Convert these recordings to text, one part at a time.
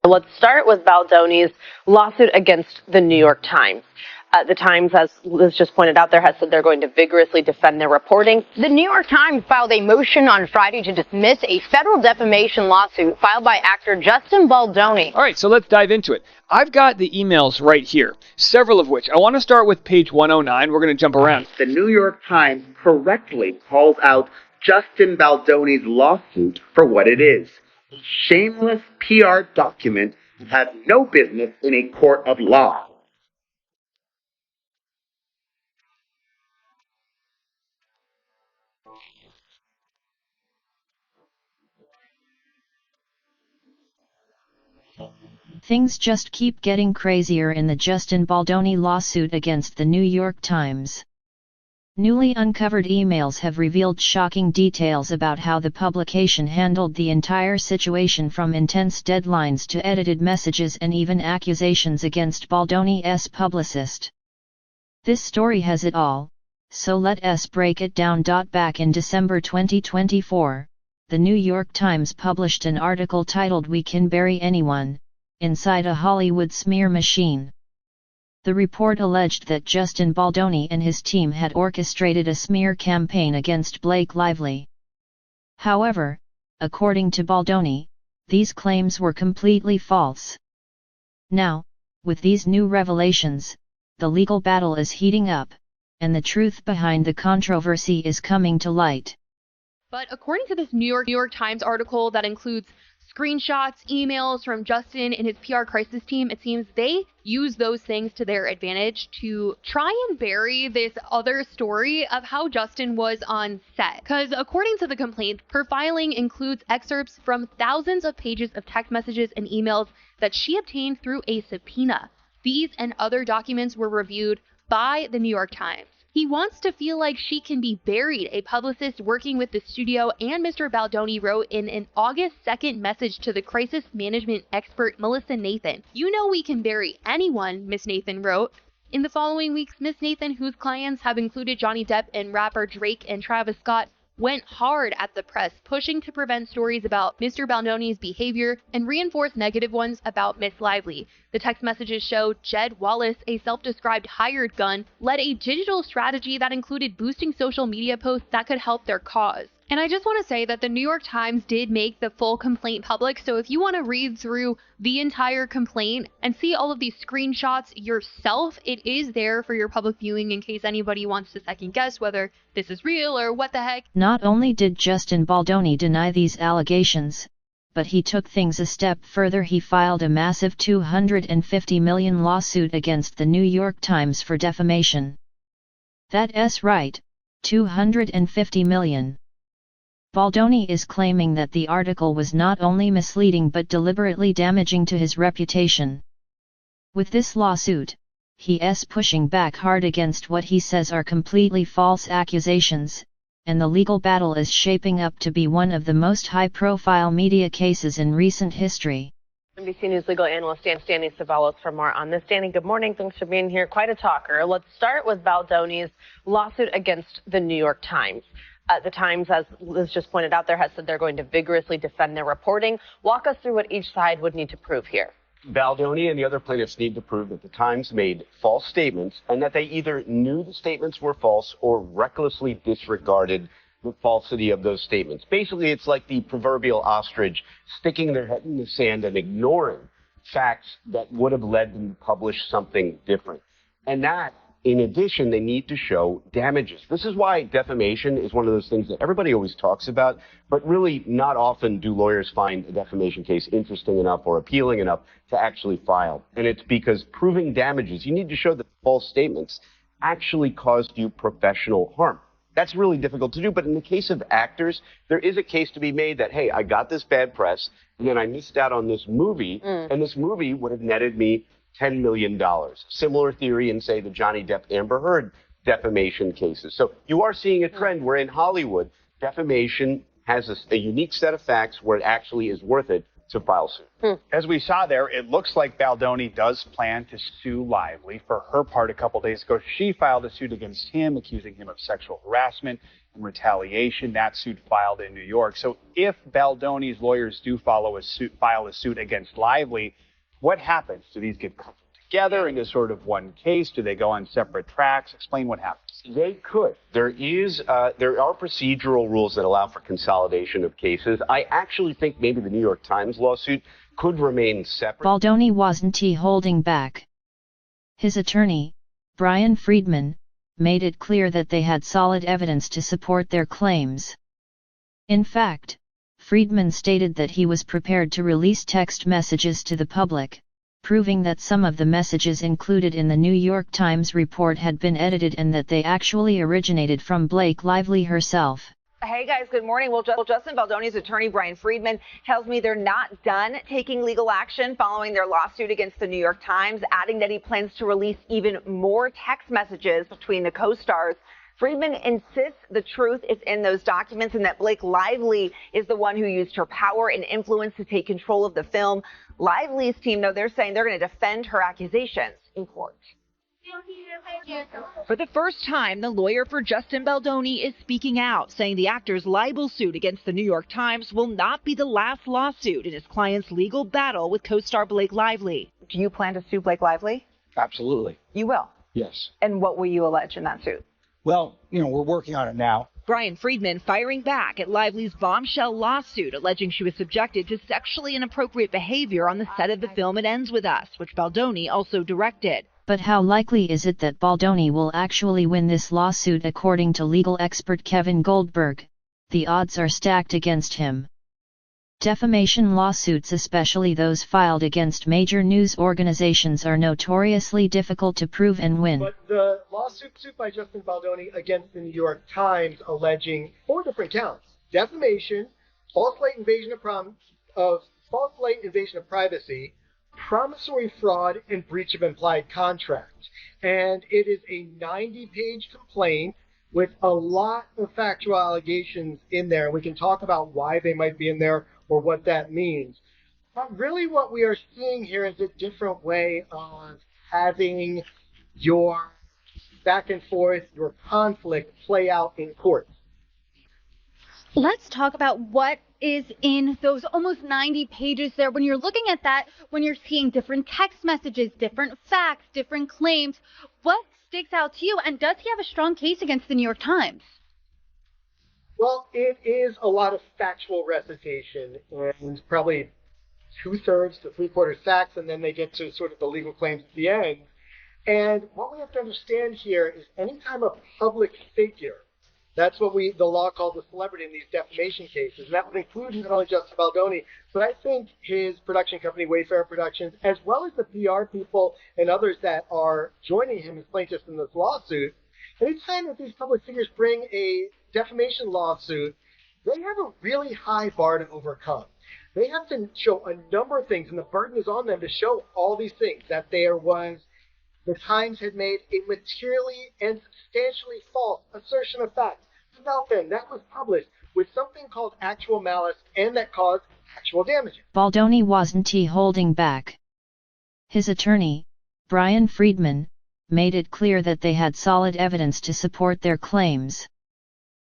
Let's start with Baldoni's lawsuit against the New York Times. The Times, as Liz just pointed out there, has said they're going to vigorously defend their reporting. The New York Times filed a motion on Friday to dismiss a federal defamation lawsuit filed by actor Justin Baldoni. All right, so let's dive into it. I've got the emails right here, several of which. I want to start with page 109. We're going to jump around. The New York Times correctly calls out Justin Baldoni's lawsuit for what it is: a shameless PR document that has no business in a court of law. Things just keep getting crazier in the Justin Baldoni lawsuit against the New York Times. Newly uncovered emails have revealed shocking details about how the publication handled the entire situation, from intense deadlines to edited messages and even accusations against Baldoni's publicist. This story has it all, so let us break it down. Back in December 2024, the New York Times published an article titled "We Can Bury Anyone Inside a Hollywood Smear Machine." The report alleged that Justin Baldoni and his team had orchestrated a smear campaign against Blake Lively. However, according to Baldoni, these claims were completely false. Now, with these new revelations, the legal battle is heating up, and the truth behind the controversy is coming to light. But according to this New York Times article that includes screenshots, emails from Justin and his PR crisis team, it seems they use those things to their advantage to try and bury this other story of how Justin was on set. Because according to the complaint, her filing includes excerpts from thousands of pages of text messages and emails that she obtained through a subpoena. These and other documents were reviewed by the New York Times. He wants to feel like she can be buried, a publicist working with the studio and Mr. Baldoni wrote in an August 2nd message to the crisis management expert Melissa Nathan. "You know we can bury anyone," Miss Nathan wrote. In the following weeks, Miss Nathan, whose clients have included Johnny Depp and rapper Drake and Travis Scott, went hard at the press, pushing to prevent stories about Mr. Baldoni's behavior and reinforce negative ones about Miss Lively. The text messages show Jed Wallace, a self-described hired gun, led a digital strategy that included boosting social media posts that could help their cause. And I just want to say that the New York Times did make the full complaint public, so if you want to read through the entire complaint and see all of these screenshots yourself, it is there for your public viewing in case anybody wants to second guess whether this is real or what the heck. Not only did Justin Baldoni deny these allegations, but he took things a step further. He filed a massive $250 million lawsuit against the New York Times for defamation. That's right, $250 million. Baldoni is claiming that the article was not only misleading but deliberately damaging to his reputation. With this lawsuit, he's pushing back hard against what he says are completely false accusations, and the legal battle is shaping up to be one of the most high-profile media cases in recent history. NBC News legal analyst Danny Ceballos for more on this. Danny, good morning. Thanks for being here. Quite a talker. Let's start with Baldoni's lawsuit against the New York Times. The Times, as Liz just pointed out there, has said they're going to vigorously defend their reporting. Walk us through what each side would need to prove here. Baldoni and the other plaintiffs need to prove that the Times made false statements and that they either knew the statements were false or recklessly disregarded the falsity of those statements. Basically, it's like the proverbial ostrich sticking their head in the sand and ignoring facts that would have led them to publish something different. And that, in addition, they need to show damages. This is why defamation is one of those things that everybody always talks about, but really not often do lawyers find a defamation case interesting enough or appealing enough to actually file. And it's because proving damages, you need to show that false statements actually caused you professional harm. That's really difficult to do, but in the case of actors, there is a case to be made that, hey, I got this bad press, and then I missed out on this movie, and this movie would have netted me $10 million. Similar theory in, say, the Johnny Depp Amber Heard defamation cases. So you are seeing a trend where in Hollywood, defamation has a unique set of facts where it actually is worth it to file suit. As we saw there, it looks like Baldoni does plan to sue Lively. For her part, a couple days ago, she filed a suit against him, accusing him of sexual harassment and retaliation. That suit filed in New York. So if Baldoni's lawyers do file a suit against Lively, what happens? Do these get coupled together into sort of one case? Do they go on separate tracks? Explain what happens. They could. There are procedural rules that allow for consolidation of cases. I actually think maybe the New York Times lawsuit could remain separate. Baldoni wasn't holding back. His attorney, Brian Friedman, made it clear that they had solid evidence to support their claims. In fact, Friedman stated that he was prepared to release text messages to the public, proving that some of the messages included in the New York Times report had been edited and that they actually originated from Blake Lively herself. Hey guys, good morning. Well, Justin Baldoni's attorney, Brian Friedman, tells me they're not done taking legal action following their lawsuit against the New York Times, adding that he plans to release even more text messages between the co-stars. Friedman insists the truth is in those documents and that Blake Lively is the one who used her power and influence to take control of the film. Lively's team, though, they're saying they're going to defend her accusations in court. For the first time, the lawyer for Justin Baldoni is speaking out, saying the actor's libel suit against the New York Times will not be the last lawsuit in his client's legal battle with co-star Blake Lively. Do you plan to sue Blake Lively? Absolutely. You will? Yes. And what will you allege in that suit? Well, we're working on it now. Brian Friedman firing back at Lively's Bombshell lawsuit, alleging she was subjected to sexually inappropriate behavior on the set of the film It Ends With Us, which Baldoni also directed. But how likely is it that Baldoni will actually win this lawsuit? According to legal expert Kevin Goldberg, the odds are stacked against him. Defamation lawsuits, especially those filed against major news organizations, are notoriously difficult to prove and win. But the lawsuit by Justin Baldoni against the New York Times alleging 4 different counts: defamation, false light invasion of privacy, promissory fraud, and breach of implied contract. And it is a 90-page complaint with a lot of factual allegations in there. We can talk about why they might be in there or what that means. But really what we are seeing here is a different way of having your back and forth, your conflict play out in court. Let's talk about what is in those almost 90 pages there. When you're looking at that, when you're seeing different text messages, different facts, different claims, what sticks out to you? And does he have a strong case against the New York Times? Well, it is a lot of factual recitation, and probably 2/3 to 3/4 facts, and then they get to sort of the legal claims at the end. And what we have to understand here is anytime a public figure, that's what the law calls a celebrity in these defamation cases, and that would include not only Justin Baldoni, but I think his production company, Wayfair Productions, as well as the PR people and others that are joining him as plaintiffs in this lawsuit. Anytime that these public figures bring a defamation lawsuit, they have a really high bar to overcome. They have to show a number of things, and the burden is on them to show all these things, that the Times had made a materially and substantially false assertion of fact about them that was published with something called actual malice and that caused actual damage. Baldoni wasn't holding back. His attorney, Brian Friedman, made it clear that they had solid evidence to support their claims.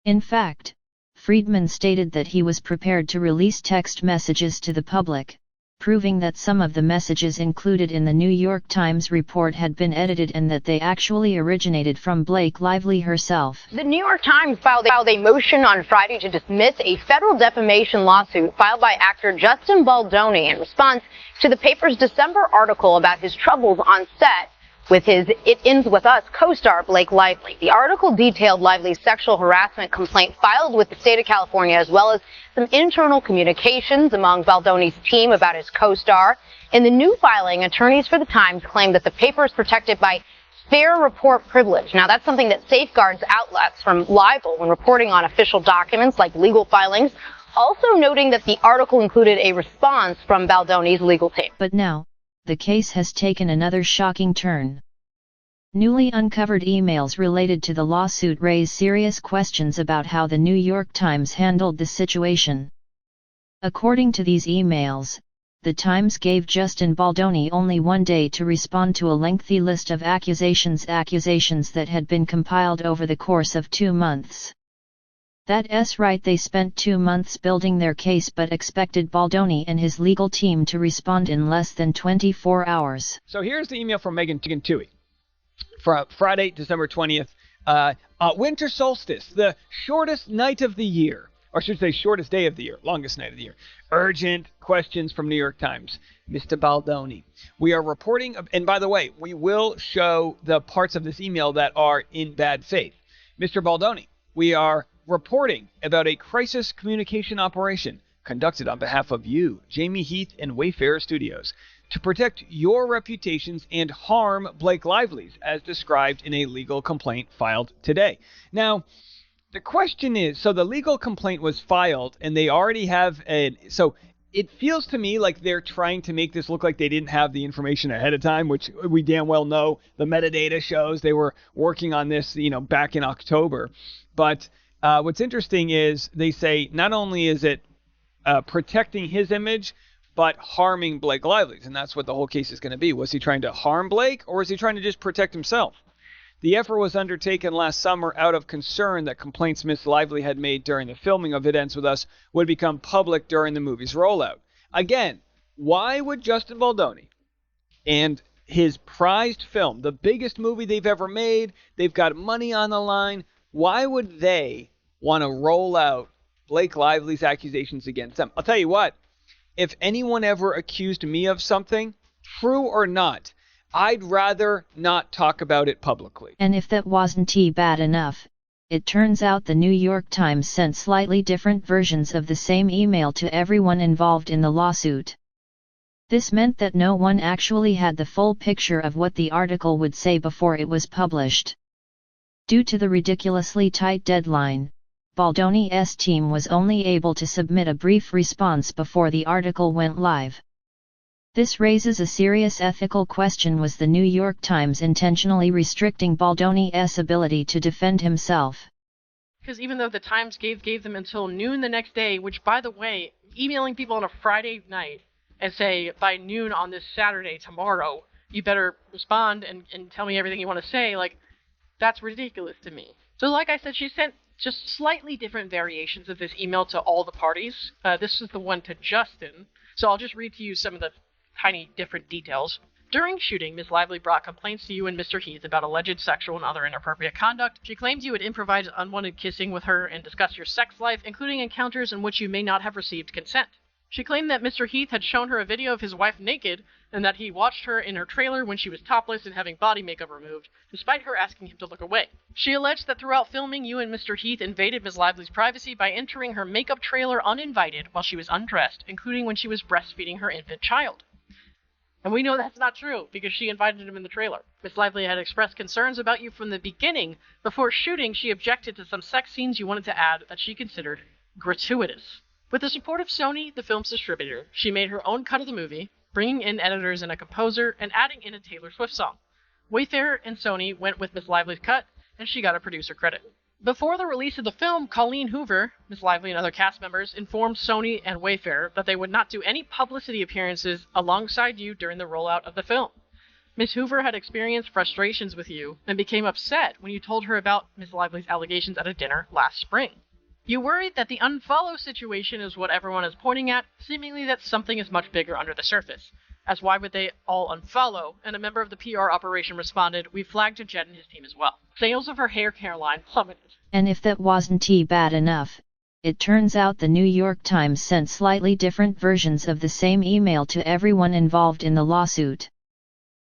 In fact, Friedman stated that he was prepared to release text messages to the public, proving that some of the messages included in the New York Times report had been edited and that they actually originated from Blake Lively herself. The New York Times filed a motion on Friday to dismiss a federal defamation lawsuit filed by actor Justin Baldoni in response to the paper's December article about his troubles on set with his It Ends With Us co-star Blake Lively. The article detailed Lively's sexual harassment complaint filed with the state of California, as well as some internal communications among Baldoni's team about his co-star. In the new filing, attorneys for the Times claimed that the paper is protected by fair report privilege. Now, that's something that safeguards outlets from libel when reporting on official documents like legal filings, also noting that the article included a response from Baldoni's legal team. But now, the case has taken another shocking turn. Newly uncovered emails related to the lawsuit raise serious questions about how the New York Times handled the situation. According to these emails, the Times gave Justin Baldoni only 1 day to respond to a lengthy list of accusations that had been compiled over the course of 2 months. That's right, they spent 2 months building their case but expected Baldoni and his legal team to respond in less than 24 hours. So here's the email from Megan Toohey from Friday, December 20th. Winter solstice, the shortest night of the year. Or I should say shortest day of the year, longest night of the year. Urgent questions from New York Times. Mr. Baldoni, we are reporting, and by the way, we will show the parts of this email that are in bad faith. Mr. Baldoni, we are reporting about a crisis communication operation conducted on behalf of you, Jamie Heath and Wayfarer Studios, to protect your reputations and harm Blake Lively's, as described in a legal complaint filed today. Now, the question is, so the legal complaint was filed, and they already have so it feels to me like they're trying to make this look like they didn't have the information ahead of time, which we damn well know the metadata shows they were working on this, back in October. But what's interesting is they say not only is it protecting his image, but harming Blake Lively's, and that's what the whole case is going to be. Was he trying to harm Blake, or was he trying to just protect himself? The effort was undertaken last summer out of concern that complaints Miss Lively had made during the filming of It Ends With Us would become public during the movie's rollout. Again, why would Justin Baldoni and his prized film, the biggest movie they've ever made, they've got money on the line, why would they want to roll out Blake Lively's accusations against them? I'll tell you what, if anyone ever accused me of something, true or not, I'd rather not talk about it publicly. And if that wasn't bad enough, it turns out the New York Times sent slightly different versions of the same email to everyone involved in the lawsuit. This meant that no one actually had the full picture of what the article would say before it was published. Due to the ridiculously tight deadline, Baldoni's team was only able to submit a brief response before the article went live. This raises a serious ethical question. Was the New York Times intentionally restricting Baldoni's ability to defend himself? Because even though the Times gave them until noon the next day, which, by the way, emailing people on a Friday night and say, by noon on this Saturday, tomorrow, you better respond and tell me everything you want to say, that's ridiculous to me. So like I said, she sent just slightly different variations of this email to all the parties. This is the one to Justin. So I'll just read to you some of the tiny different details. During shooting, Ms. Lively brought complaints to you and Mr. Heath about alleged sexual and other inappropriate conduct. She claims you had improvised unwanted kissing with her and discussed your sex life, including encounters in which you may not have received consent. She claimed that Mr. Heath had shown her a video of his wife naked, and that he watched her in her trailer when she was topless and having body makeup removed, despite her asking him to look away. She alleged that throughout filming, you and Mr. Heath invaded Ms. Lively's privacy by entering her makeup trailer uninvited while she was undressed, including when she was breastfeeding her infant child. And we know that's not true, because she invited him in the trailer. Ms. Lively had expressed concerns about you from the beginning. Before shooting, she objected to some sex scenes you wanted to add that she considered gratuitous. With the support of Sony, the film's distributor, she made her own cut of the movie, bringing in editors and a composer, and adding in a Taylor Swift song. Wayfarer and Sony went with Ms. Lively's cut, and she got a producer credit. Before the release of the film, Colleen Hoover, Ms. Lively and other cast members, informed Sony and Wayfarer that they would not do any publicity appearances alongside you during the rollout of the film. Ms. Hoover had experienced frustrations with you and became upset when you told her about Ms. Lively's allegations at a dinner last spring. You worried that the unfollow situation is what everyone is pointing at, seemingly that something is much bigger under the surface. As why would they all unfollow? And a member of the PR operation responded, we flagged to Jed and his team as well. Sales of her hair care line plummeted. And if that wasn't bad enough, it turns out the New York Times sent slightly different versions of the same email to everyone involved in the lawsuit.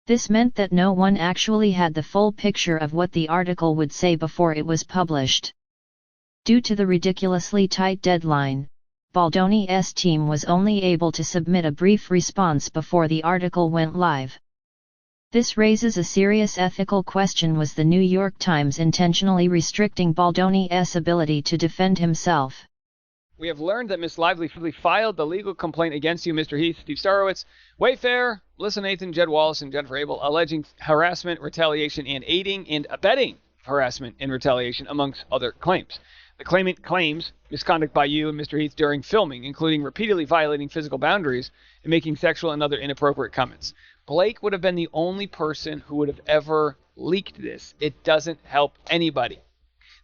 This meant that no one actually had the full picture of what the article would say before it was published. Due to the ridiculously tight deadline, Baldoni's team was only able to submit a brief response before the article went live. This raises a serious ethical question. Was the New York Times intentionally restricting Baldoni's ability to defend himself? We have learned that Ms. Lively filed the legal complaint against you, Mr. Heath, Steve Starowitz, Wayfarer, Melissa Nathan, Jed Wallace, and Jennifer Abel, alleging harassment, retaliation, and aiding and abetting harassment and retaliation, amongst other claims. The claimant claims misconduct by you and Mr. Heath during filming, including repeatedly violating physical boundaries and making sexual and other inappropriate comments. Blake would have been the only person who would have ever leaked this. It doesn't help anybody.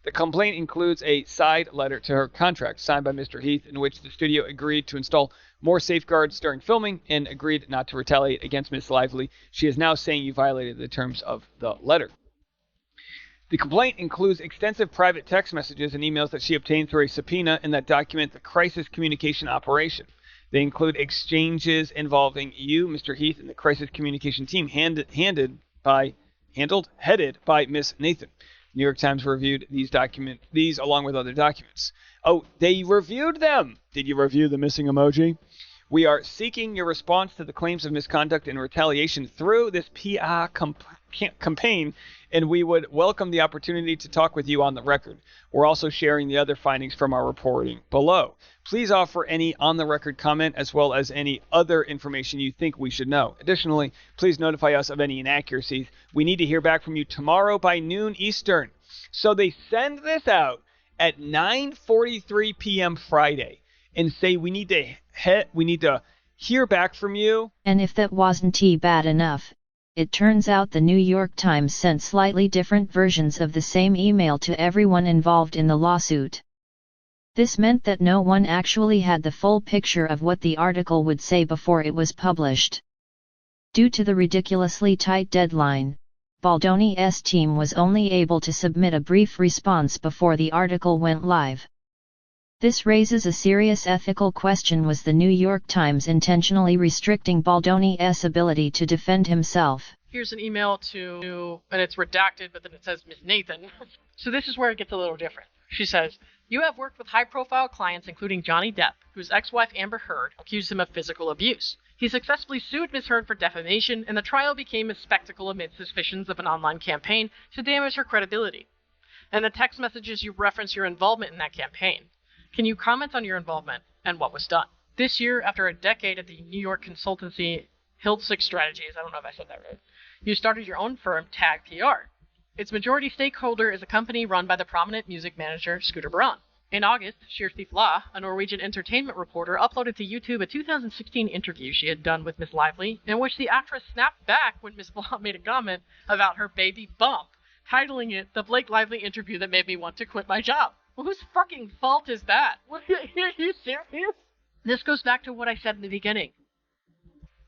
The complaint includes a side letter to her contract signed by Mr. Heath in which the studio agreed to install more safeguards during filming and agreed not to retaliate against Miss Lively. She is now saying you violated the terms of the letter. The complaint includes extensive private text messages and emails that she obtained through a subpoena and that document the crisis communication operation. They include exchanges involving you, Mr. Heath, and the crisis communication team headed by Miss Nathan. New York Times reviewed these along with other documents. Oh, they reviewed them! Did you review the missing emoji? We are seeking your response to the claims of misconduct and retaliation through this PR campaign, and we would welcome the opportunity to talk with you on the record. We're also sharing the other findings from our reporting below. Please offer any on-the-record comment as well as any other information you think we should know. Additionally, please notify us of any inaccuracies. We need to hear back from you tomorrow by noon Eastern. So they send this out at 9:43 p.m. Friday and say we need to hear back from you. And if that wasn't bad enough, it turns out the New York Times sent slightly different versions of the same email to everyone involved in the lawsuit. This meant that no one actually had the full picture of what the article would say before it was published. Due to the ridiculously tight deadline, Baldoni's team was only able to submit a brief response before the article went live. This raises a serious ethical question. Was the New York Times intentionally restricting Baldoni's ability to defend himself? Here's an email to, and it's redacted, but then it says Miss Nathan. So this is where it gets a little different. She says, you have worked with high-profile clients, including Johnny Depp, whose ex-wife Amber Heard accused him of physical abuse. He successfully sued Ms. Heard for defamation, and the trial became a spectacle amid suspicions of an online campaign to damage her credibility. And the text messages you reference your involvement in that campaign. Can you comment on your involvement and what was done? This year, after a decade at the New York consultancy Hill6 Strategies, I don't know if I said that right, you started your own firm, Tag PR. Its majority stakeholder is a company run by the prominent music manager Scooter Braun. In August, Kjersti Fla, a Norwegian entertainment reporter, uploaded to YouTube a 2016 interview she had done with Miss Lively, in which the actress snapped back when Miss Fla made a comment about her baby bump, titling it The Blake Lively Interview That Made Me Want to Quit My Job. Well, whose fucking fault is that? Are you serious? This goes back to what I said in the beginning.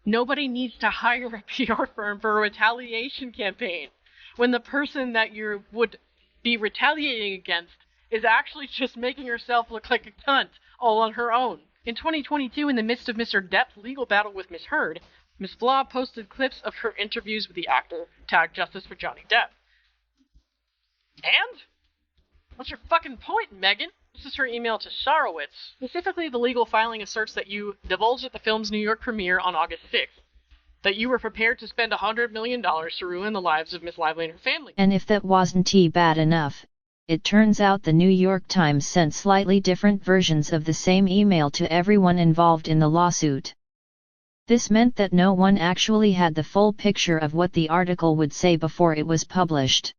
Nobody needs to hire a PR firm for a retaliation campaign when the person that you would be retaliating against is actually just making herself look like a cunt all on her own. In 2022, in the midst of Mr. Depp's legal battle with Miss Heard, Miss Flaw posted clips of her interviews with the actor, tagged Justice for Johnny Depp. And? What's your fucking point, Megan? This is her email to Sarowitz. Specifically, the legal filing asserts that you divulged at the film's New York premiere on August 6th that you were prepared to spend $100 million to ruin the lives of Miss Lively and her family. And if that wasn't bad enough, it turns out the New York Times sent slightly different versions of the same email to everyone involved in the lawsuit. This meant that no one actually had the full picture of what the article would say before it was published.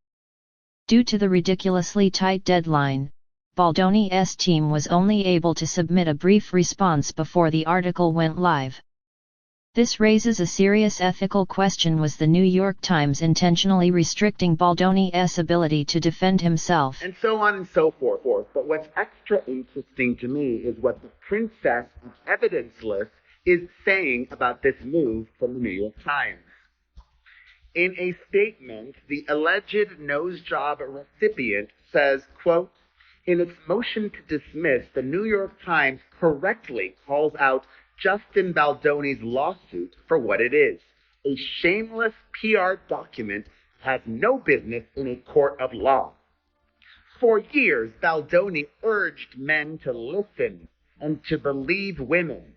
Due to the ridiculously tight deadline, Baldoni's team was only able to submit a brief response before the article went live. This raises a serious ethical question. Was the New York Times intentionally restricting Baldoni's ability to defend himself? And so on and so forth. But what's extra interesting to me is what the Princess of Evidence-less is saying about this move from the New York Times. In a statement, the alleged nose job recipient says, quote, in its motion to dismiss, the New York Times correctly calls out Justin Baldoni's lawsuit for what it is, a shameless PR document that has no business in a court of law. For years, Baldoni urged men to listen and to believe women.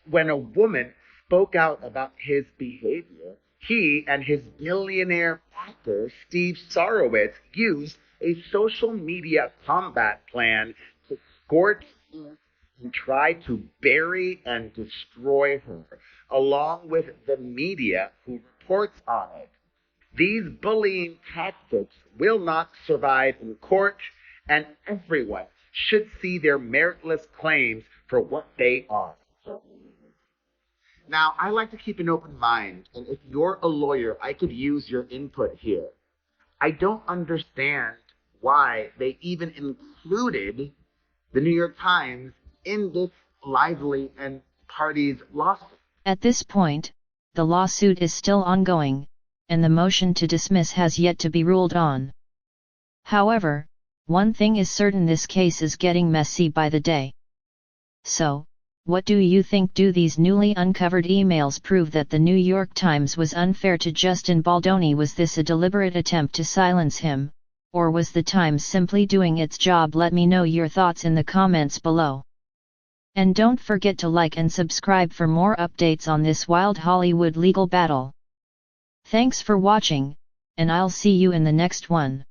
When a woman spoke out about his behavior, he and his billionaire backer, Steve Sarowitz, used a social media combat plan to scorch and try to bury and destroy her, along with the media who reports on it. These bullying tactics will not survive in court, and everyone should see their meritless claims for what they are. Now, I like to keep an open mind, and if you're a lawyer, I could use your input here. I don't understand why they even included the New York Times in this lively and party's lawsuit. At this point, the lawsuit is still ongoing, and the motion to dismiss has yet to be ruled on. However, one thing is certain: this case is getting messy by the day. So, what do you think? Do these newly uncovered emails prove that the New York Times was unfair to Justin Baldoni? Was this a deliberate attempt to silence him, or was the Times simply doing its job? Let me know your thoughts in the comments below. And don't forget to like and subscribe for more updates on this wild Hollywood legal battle. Thanks for watching, and I'll see you in the next one.